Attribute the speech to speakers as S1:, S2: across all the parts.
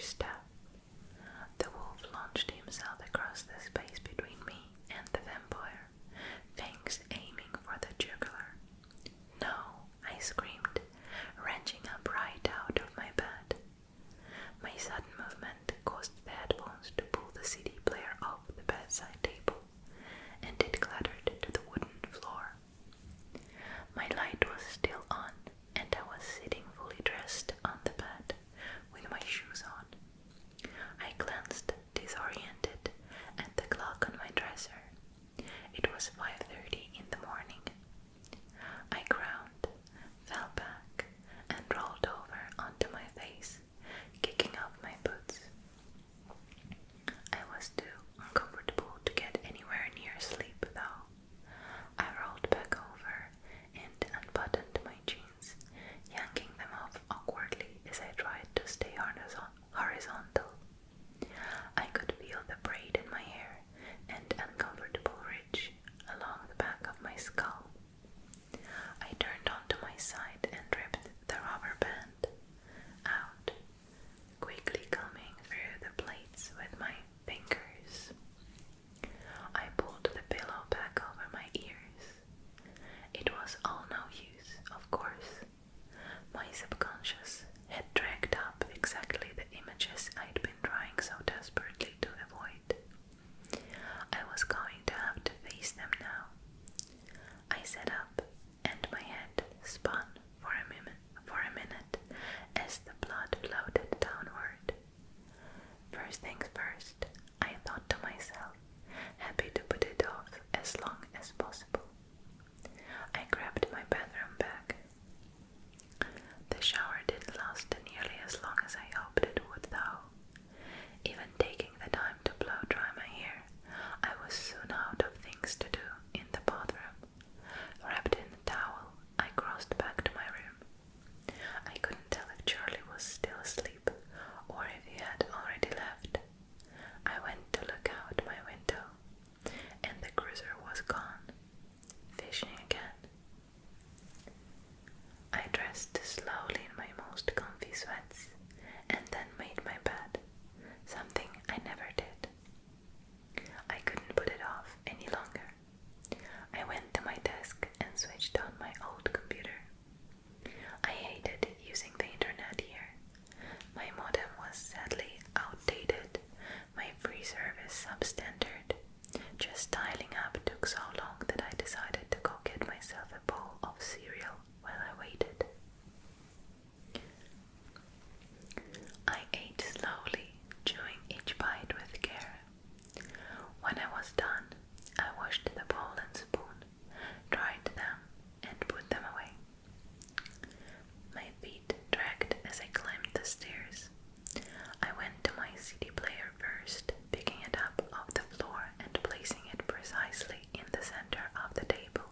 S1: step. The wolf launched himself across the space between me and the vampire, fangs aiming for the jugular. "No!" I screamed, wrenching up right out of my bed. My sudden movement caused the headphones to pull the CD player off the bedside table, and it clattered to the wooden floor. My light was still on, and I was sitting fully dressed on the bed, with my shoes on. I glanced, disoriented, at the clock on my dresser. It was 5:30 in the morning. I groaned, fell back, and rolled over onto my face, kicking off my boots. I was too uncomfortable to get anywhere near sleep, though. I rolled back over and unbuttoned my jeans, yanking them off awkwardly as I tried to stay horizontal. I could feel the braid in my hair and uncomfortable ridge along the back of my skull. I turned onto my side and ripped the rubber band out, quickly combing through the plates with my fingers. I pulled the pillow back over my ears. It was all no use, of course. My subconscious had dragged up exactly the images I'd been trying so desperately to avoid. I was going to have to face them now. I sat up, and my head spun for a minute as the blood floated downward. First things first, I thought to myself, happy to put it off as long as possible. I grabbed my bathroom bag. The shower didn't last nearly as long as I hoped it would, though. Even taking the time to blow dry my hair, I was soon out of things to do in the bathroom. Wrapped in a towel, I crossed back to my room. I couldn't tell if Charlie was still asleep or if he had already left. I went to look out my window, and the cruiser was gone, fishing again. I dressed slowly in my most comfy sweats, and then made my bed, something I never did. I couldn't put it off any longer. I went to my desk and switched on my old computer. I hated using the internet here. My modem was sadly outdated, my free service substandard. Just dialing up took so long that I decided to go get myself a bowl of cereal while I waited. I ate slowly, chewing each bite with care. When I was done, I washed the bowl and spoon, dried them, and put them away. My feet dragged as I climbed the stairs. I went to my CD player first, picking it up off the floor and placing it precisely in the center of the table.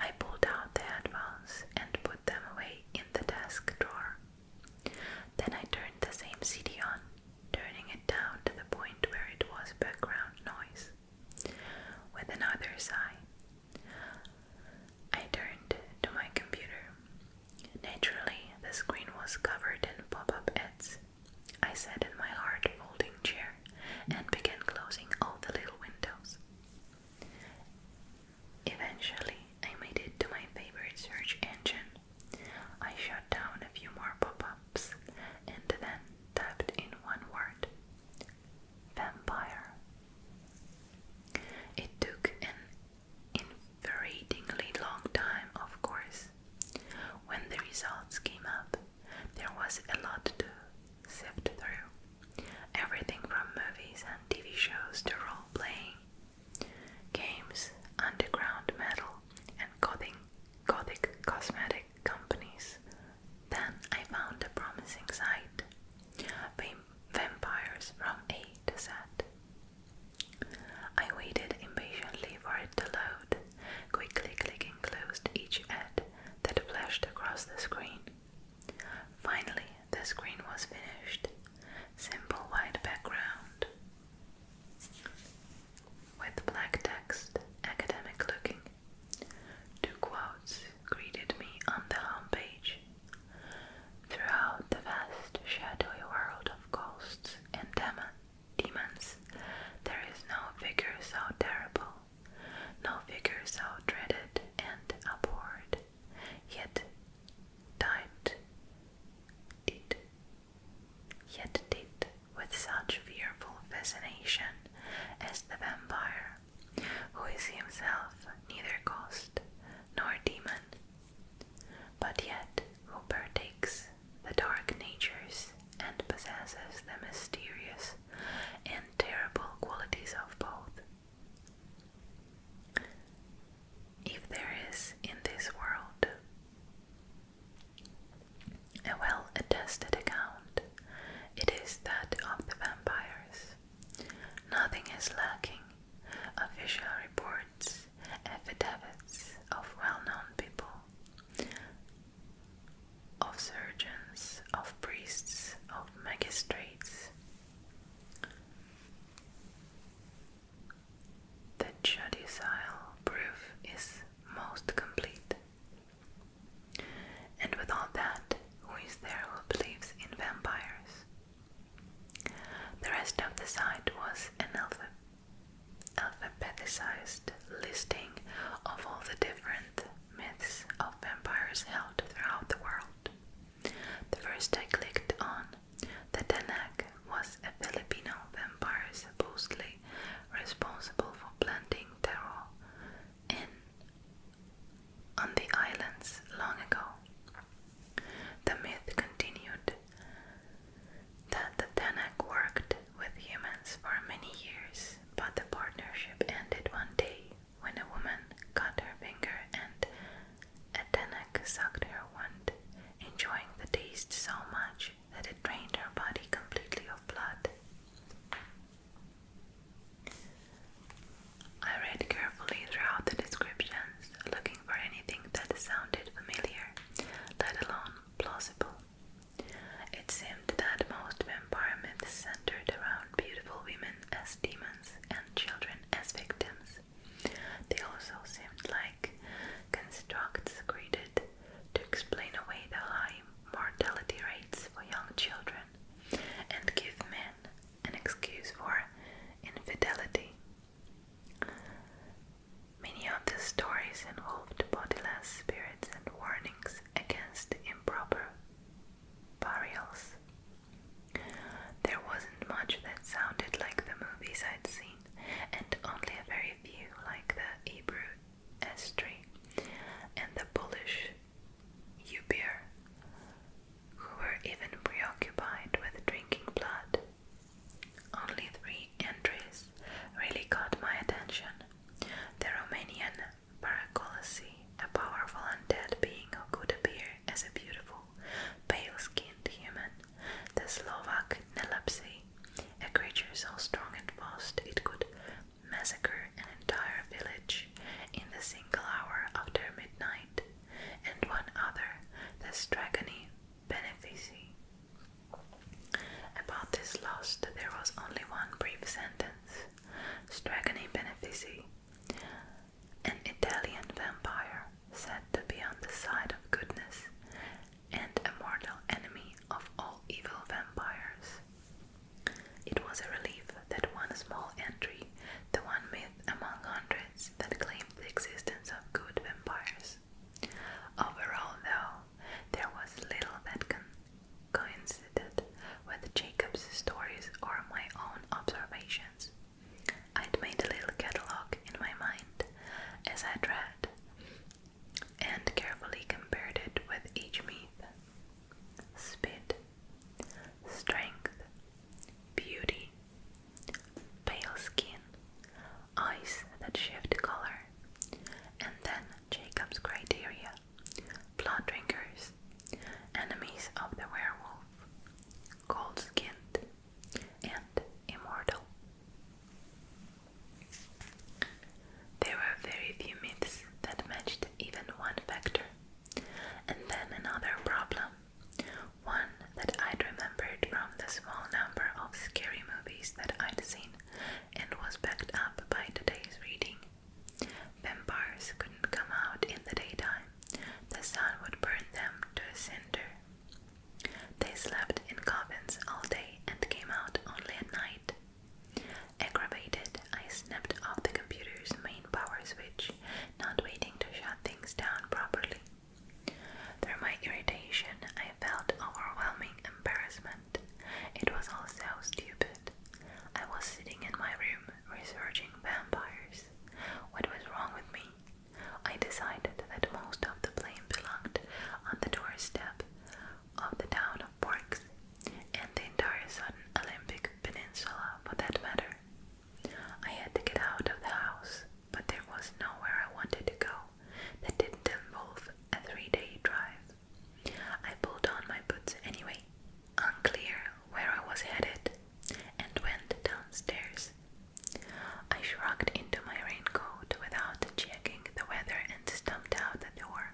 S1: I pulled out the headphones and put them away in the desk drawer. Then I turned the same CD on, turning it down to the point where it was background noise. With another sigh, I turned to my computer. Naturally, the screen was covered in pop-up ads. I sat in my hard folding chair and began closing all the little windows. Eventually, I made it to my favorite search engine. I shut down a few more pop-ups and then typed in one word: vampire. It took an infuriatingly long time, of course. When the results came up, there was a lot to sift through. Everything from movies and TV shows to role-playing, games, underground metal, and gothic cosmetic companies. Then I found a promising site: vampires from A to Z. I waited impatiently for it to load, quickly clicking closed each ad that flashed across the screen. Finally, the screen was finished. Simple white background with black text, academic looking. Two quotes greeted me lost, there was only one brief sentence. Stragone Benefici, an Italian vampire said to be on the side of goodness and a mortal enemy of all evil vampires. It was a relief that one small entry, the one myth among hundreds that claimed the existence of good vampires. Overall, though, there was little that coincided with Jacob's stories or my own observations. I'd made a little catalogue in my mind as I'd read, and carefully compared it with each myth. Speed, strength, beauty, pale skin, eyes that shift color, and then Jacob's criteria: blood drinkers, enemies of the werewolf, cold-skinned, and immortal. There were very few myths that matched even one factor, and then another problem, one that I'd remembered from the small number of scary movies that I'd seen and was backed up by today's reading. Vampires couldn't come out in the daytime. The sun would burn them to a cinder. They slept in coffins all day and came out only at night. Aggravated, I snapped off the computer's main power switch, not waiting to shut things down properly. Through my irritation, I felt overwhelming embarrassment. It was all so stupid. I was sitting in my room researching vampires. What was wrong with me? I decided that most of the blame belonged on the doorstep of the town of Porks, and the entire southern Olympic Peninsula for that matter. I had to get out of the house, but there was nowhere I wanted to go that didn't involve a 3-day drive. I pulled on my boots anyway, unclear where I was headed, and went downstairs. I shrugged into my raincoat without checking the weather and stumped out the door.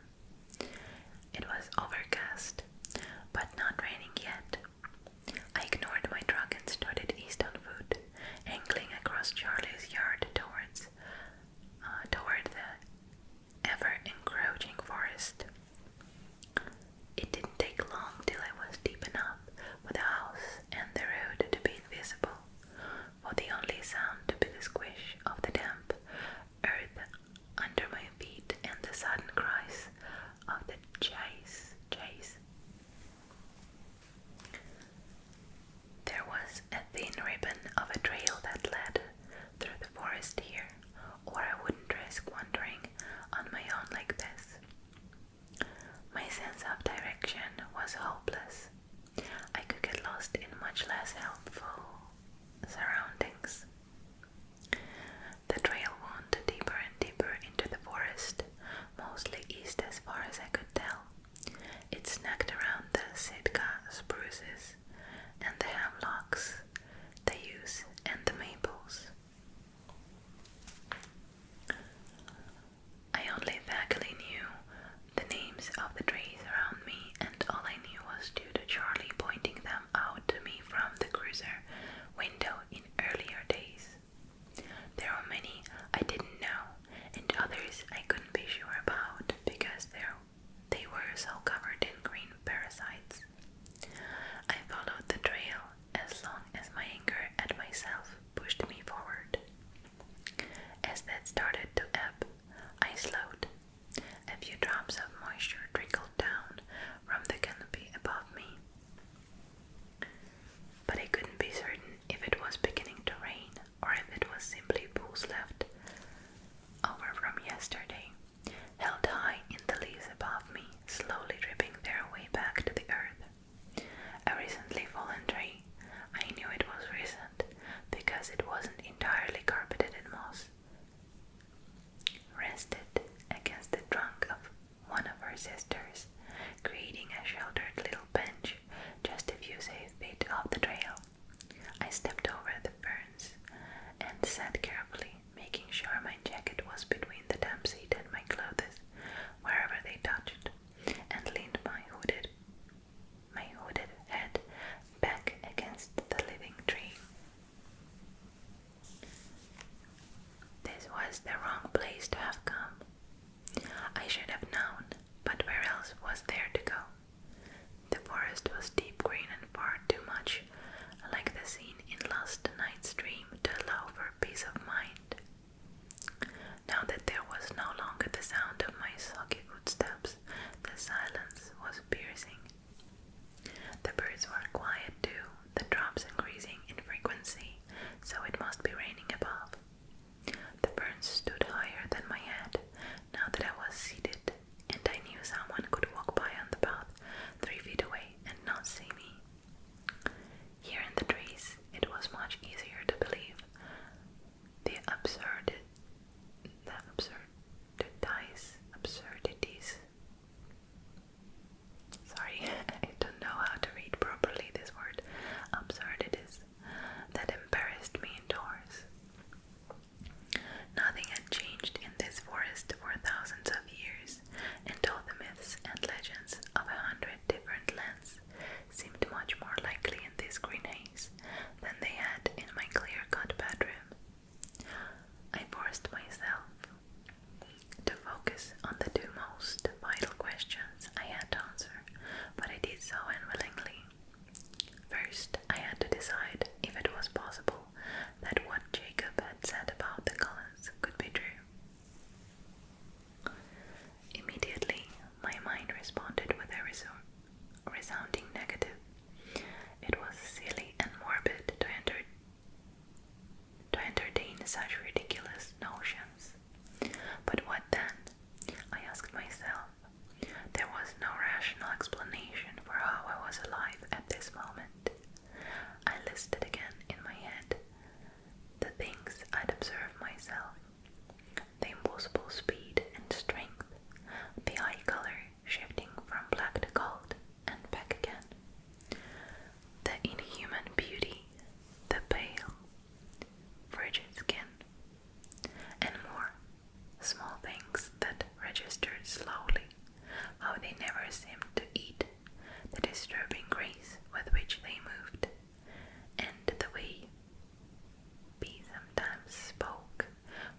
S1: It was overcast, but not raining yet. I ignored my truck and started east on foot, angling across Charlie's yard toward the ever-encroaching forest. It didn't take long till I was deep enough for the house and the road to be invisible, for the only sound to be the squish of the damp earth under my feet and the sudden cries of the chase. There was a thin ribbon of a trail that led through the forest here, or I wouldn't risk wandering on my own like this. My sense of direction was hopeless. I could get lost in much less helpful surroundings. The trail wound deeper and deeper into the forest, mostly east as far as I could tell. It snagged around the Sitka spruces and the hemlocks, the yews and the maples. I only vaguely knew the names of the trees around me, and all I knew was due to Charlie pointing them out to me from the cruiser window in earlier days. There were many I didn't know, and others I couldn't be sure about because they were so covered in green parasites. I followed the trail as long as my anger at myself pushed me forward. As that started to ebb, I slowed. A few drops of moisture trickled down from the canopy above me. But I couldn't be certain if it was beginning to rain or if it was simply pools left over from yesterday, held high in the leaves above me, slowly dripping their way back to the earth. A recently fallen tree. I knew it was recent because it wasn't entirely carpeted in moss. Rested against the trunk of one of her sisters, creating a sheltered little bench just a few safe feet off the trail. I stepped over the ferns and sat carefully, making sure my jacket was between the damp seat and my clothes, wherever they touched, and leaned my hooded head back against the living tree. decide if it was possible that what Jacob had said about the Cullens could be true. Immediately, my mind responded with a resounding negative. It was silly and morbid to entertain such ridiculous notions. But what then? I asked myself. There was no rational explanation for how I was alive at this moment. I listed again in my head the things I'd observed myself: the impossible speed and strength, the eye color shifting from black to gold and back again, the inhuman beauty, the pale, frigid skin, and more small things that registered slowly how they never seemed to eat, the disturbing grace with which they moved, and the way B sometimes spoke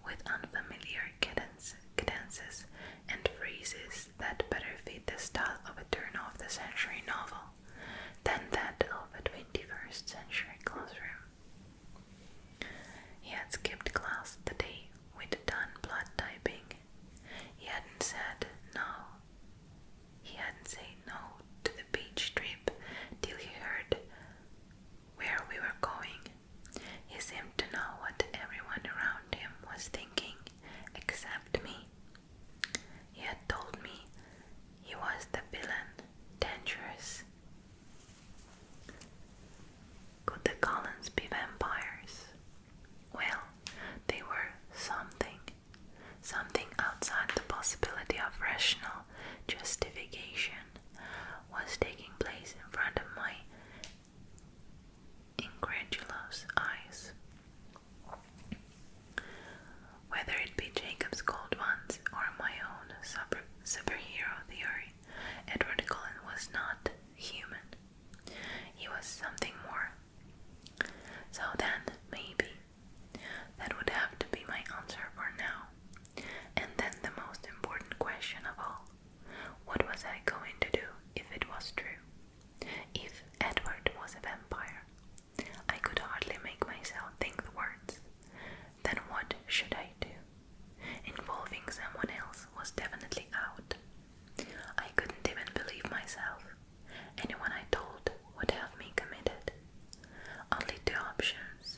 S1: with unfamiliar cadences and phrases that better fit the style of a turn-of-the-century novel than that of a 21st century classroom. He had skipped class the day we'd done blood typing. He hadn't said no. He hadn't said no to the beach trip till he heard where we were going. He seemed to know what everyone around him was thinking, except me. He had told me he was the villain, dangerous. Could the Cullens be vampires? Well, they were something outside the possibility of rational justification was taking place in front of my incredulous eyes. Whether it be Jacob's cold ones or my own superhero theory, Edward Cullen was not human. He was something more. So then, maybe, that would have to be my answer for now. And then the most important question of all: what was I going to do if it was true? If Edward was a vampire? I could hardly make myself think the words. Then what should I do? Involving someone else was definitely out. I couldn't even believe myself. Anyone I told would have me committed. Only two options: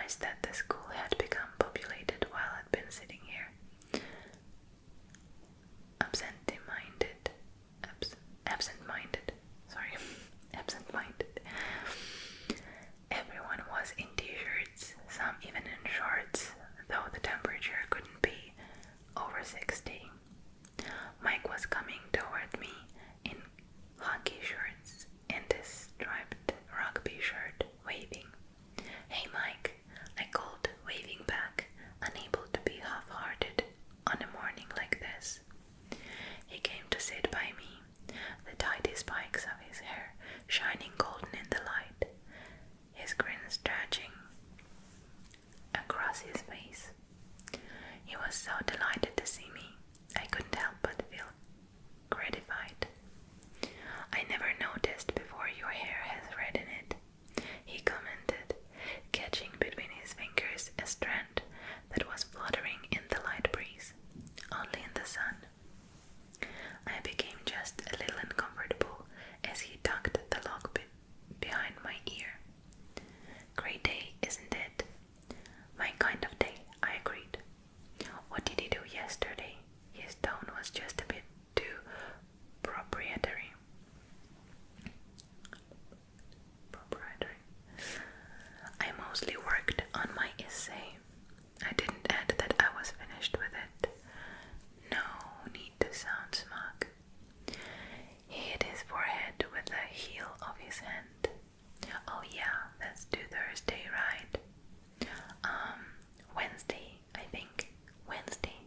S1: realized that the school had become populated while I'd been sitting here. Absent-minded. Everyone was in t-shirts, some even in shorts, though the temperature couldn't be over 60. Mike was coming toward me in hockey shorts and a striped rugby shirt, waving. "Hey Mike," I called, waving back, unable to be half-hearted on a morning like this. He came to sit by me, the tidy spikes of his hair shining golden in the light, his grin stretching across his face. He was so delighted to see me, I couldn't help but feel gratified. "I never noticed before your hair has red in it," he commented, catching between his fingers a strand that was fluttering in the light breeze, only in the sun. I became just a little uncomfortable as he tucked the lock behind my ear. "Great day, isn't it?" "My kind of day," I agreed. "What did he do yesterday?" His tone was just a bit too proprietary. "I mostly worked on my essay." I didn't add that I was finished with it. No need to sound smug. He hit his forehead with the heel of his hand. "Oh yeah, that's due Thursday, right?" Wednesday, I think. Wednesday.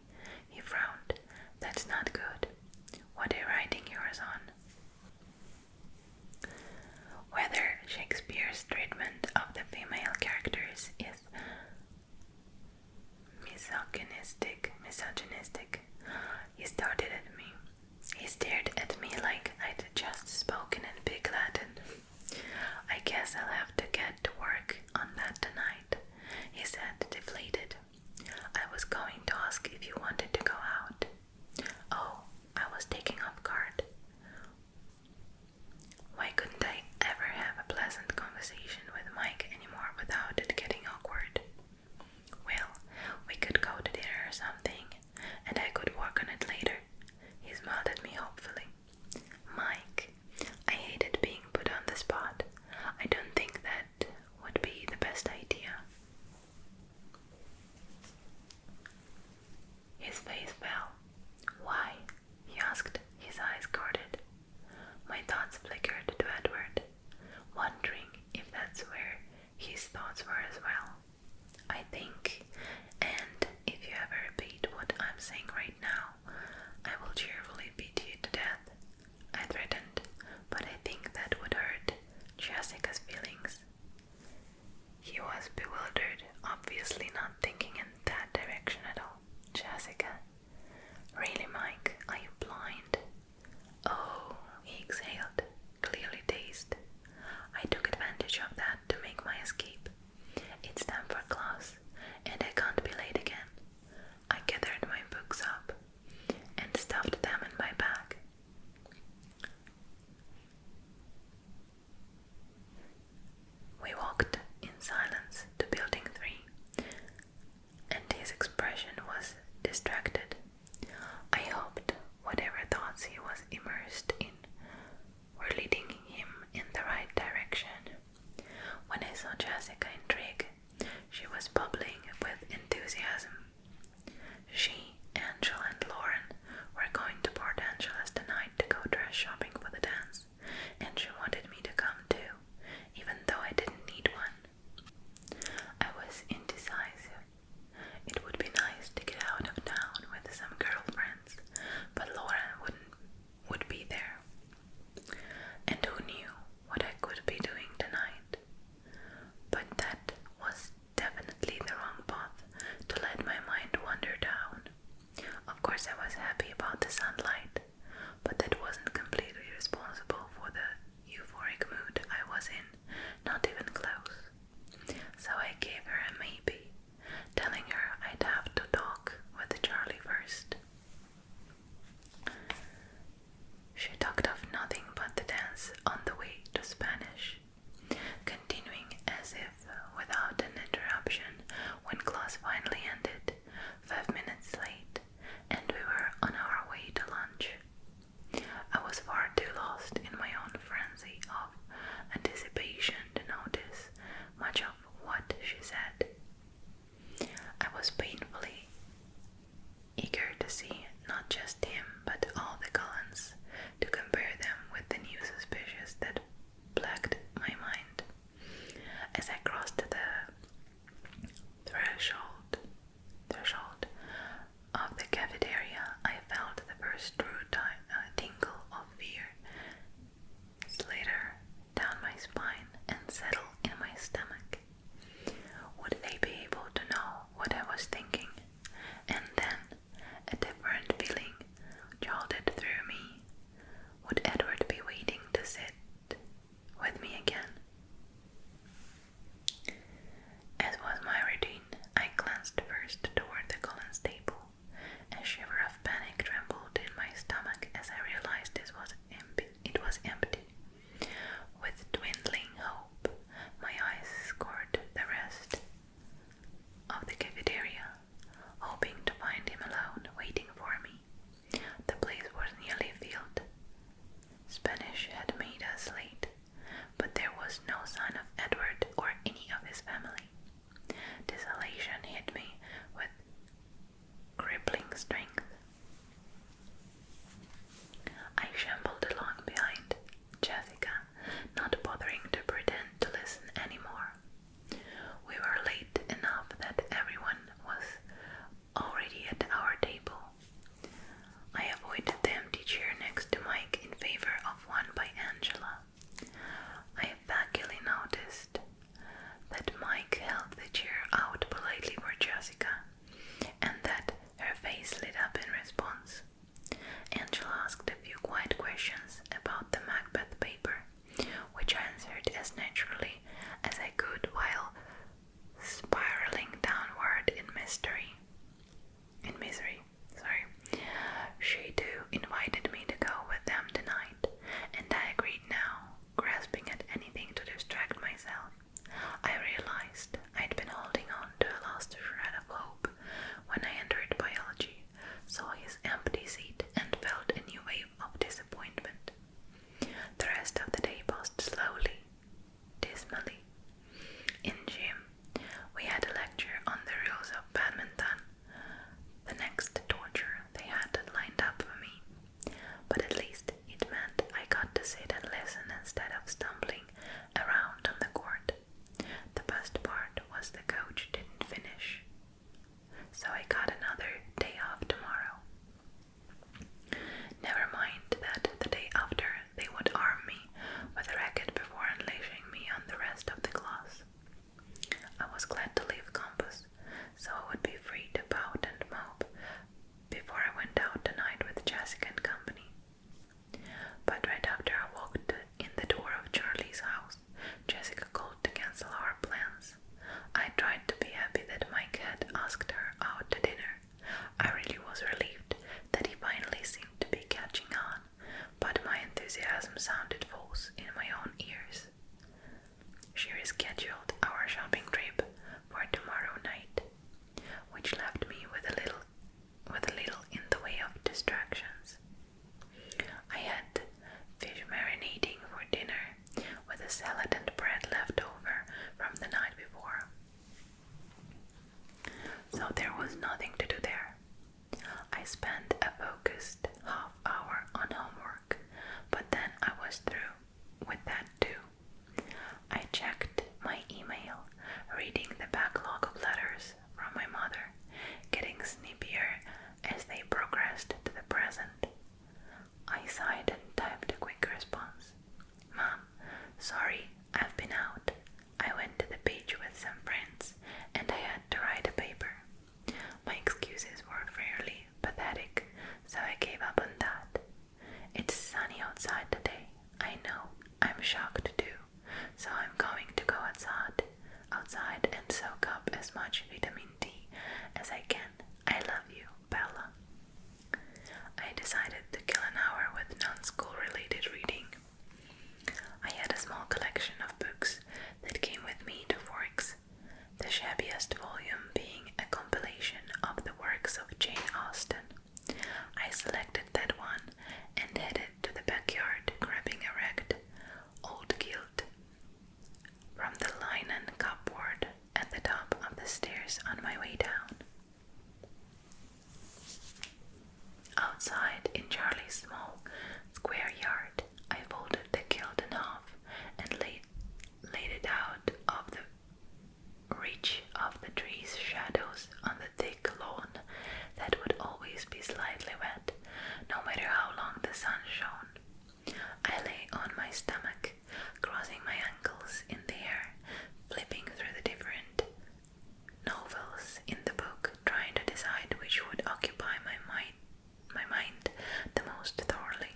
S1: He frowned. "That's not good. What are you writing yours on?" Whether Shakespeare's treatment of the female characters is misogynistic, he started at me. He stared at me like I'd just spoken in big Latin. "I guess I'll have to get to work on that tonight," he said, deflated. "I was going to ask if you wanted to go out." Oh, I was taken off guard. Why couldn't I ever have a pleasant conversation with Mike anymore without it getting awkward? "Well, we could go to dinner or something. was nothing to do there. I spent a focused half hour on homework, but then I was through with that too. I checked my email, reading the backlog of letters from my mother, getting snippier as they progressed to the present. I sighed and typed a quick response. Mom, sorry, I've been out. I went to the beach with some friends and I had to write a paper. My excuses were fairly pathetic, so I gave up on that. It's sunny outside today. I know, I'm shocked too, so I'm going to go outside and soak up as much vitamin D as I can. I love you, Bella. I decided to kill an hour with non-school related reading. I had a small collection of books that came with me to Forks, the shabbiest volume being a compilation of the works of Jane Austen. I selected that one and headed to the backyard, grabbing a ragged old kilt from the linen cupboard at the top of the stairs on my way down. Outside in Charlie's small square yard, I folded the kilt in half and laid it out of the reach of the trees' shadows on the thick lawn that would always be slightly wet, no matter how long the sun shone. I lay on my stomach, crossing my ankles in the air, flipping through the different novels in the book, trying to decide which would occupy my mind the most thoroughly.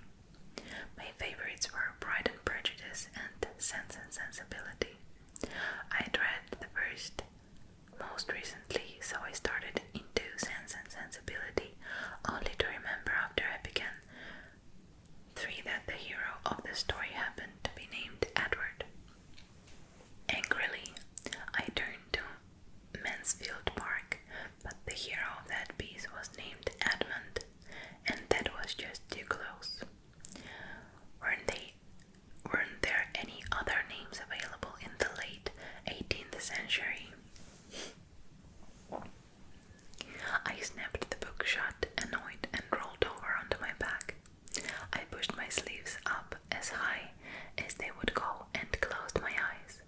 S1: My favorites were Pride and Prejudice and Sense and Sensibility. I'd read the first most recently, so I started into Sense and Sensibility, only to remember after I began 3 that the hero of the story happened to be named Edward. Angrily, I turned to Mansfield Park, but the hero of that piece was named Edmund, and that was just too close. Weren't there any other names available in the late 18th century? I snapped the book shut, annoyed, and rolled over onto my back. I pushed my sleeves up as high as they would go and closed my eyes.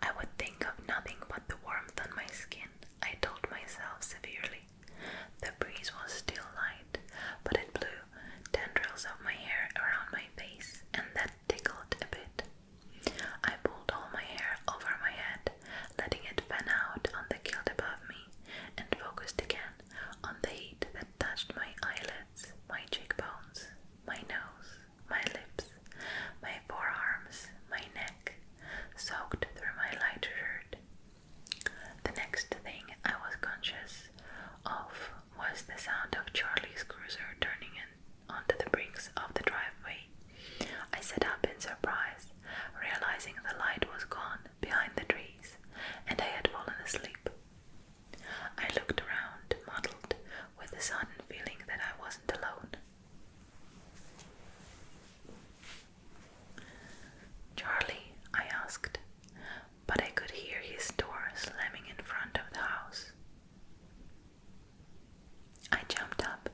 S1: I would think of nothing but the warmth on my skin, I told myself severely. The breeze was still light, but it blew tendrils of my hair around my face, and that tickled a bit. I pulled all my hair over my head, letting it fan out on the kilt above me, and focused again on the heat that touched my eyelids, my cheekbones, my nose, my lips, my forearms, my neck, soaked through my light shirt. The next thing I was conscious of was the sound of Charlie's cruiser turning in onto the bricks of the driveway. I sat up in surprise, realizing the light was gone behind the trees, and I had fallen asleep. I looked around, muddled, with the sudden feeling that I wasn't alone. Charlie, I asked, but I could hear his door slamming in front of the house. I jumped up,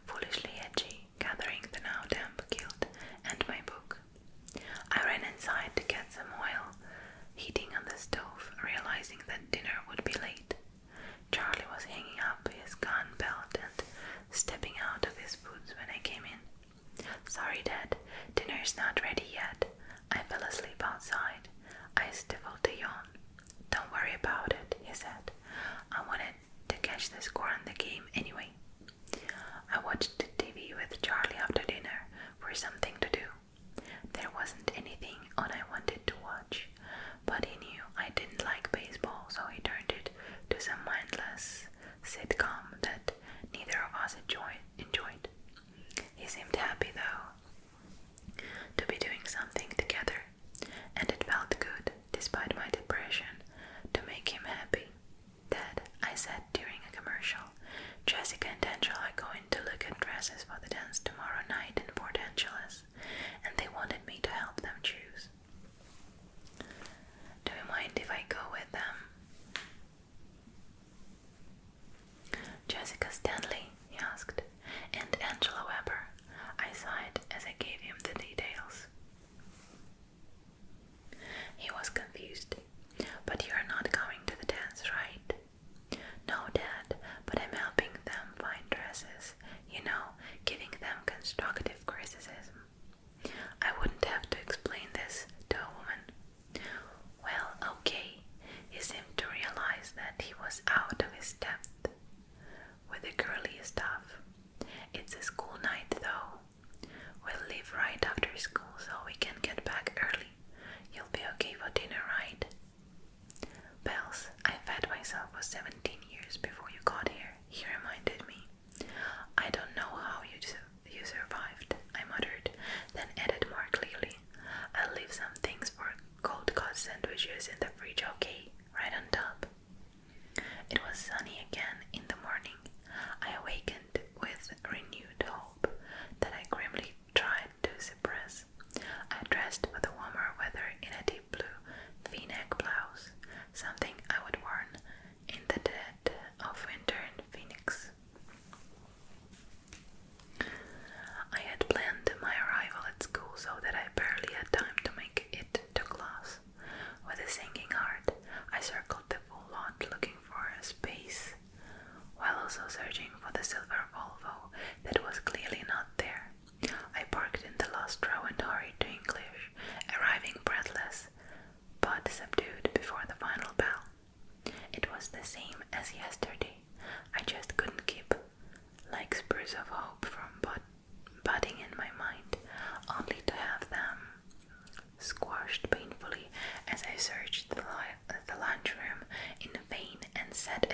S1: foolishly edgy, gathering the now damp kilt and my book. I ran inside to get some oil heating on the stove, realizing that dinner would be late. Charlie was hanging up his gun belt and stepping out of his boots when I came in. Sorry, Dad, dinner's not ready yet. I fell asleep outside. I stifled a yawn. Don't worry about it, he said. I wanted to catch the score on the game anyway. I watched TV with Charlie after dinner for something to do. There wasn't anything on I wanted to watch, but he knew I didn't like baseball, so he turned it to some mindless sitcom that neither of us enjoyed. He seemed happy, though, to be doing something together, and it felt good, despite my depression, to make him happy. Dad, I said during a commercial, Jessica and Angela are going to look at dresses for the dance tomorrow night in Port Angeles, and they wanted me to help them choose. Do you mind if I go with them? with the girly stuff. It's a school night though. We'll leave right after school so we can get back early. You'll be okay for dinner, right? Bells, I fed myself for 17 years before you got here, he reminded me. I don't know how you survived, I muttered, then added more clearly. I'll leave some things for cold cut sandwiches in the fridge, okay? Right on top. It was sunny again in the morning. I awakened with renewed hope that I grimly tried to suppress. I dressed for the warmer weather in a deep blue V-neck blouse, something I would worn in the dead of winter in Phoenix. I had planned my arrival at school so that I barely had time to make it to class. With a sinking heart, I circled the full lot looking for a space, while also searching for the silver Volvo that was clearly not there. I parked in the last row and hurried to English, arriving breathless, but subdued before the final bell. It was the same as yesterday. I just couldn't keep like spurs of hope from budding in my mind, only to have them squashed painfully as I searched the lunchroom in vain and sat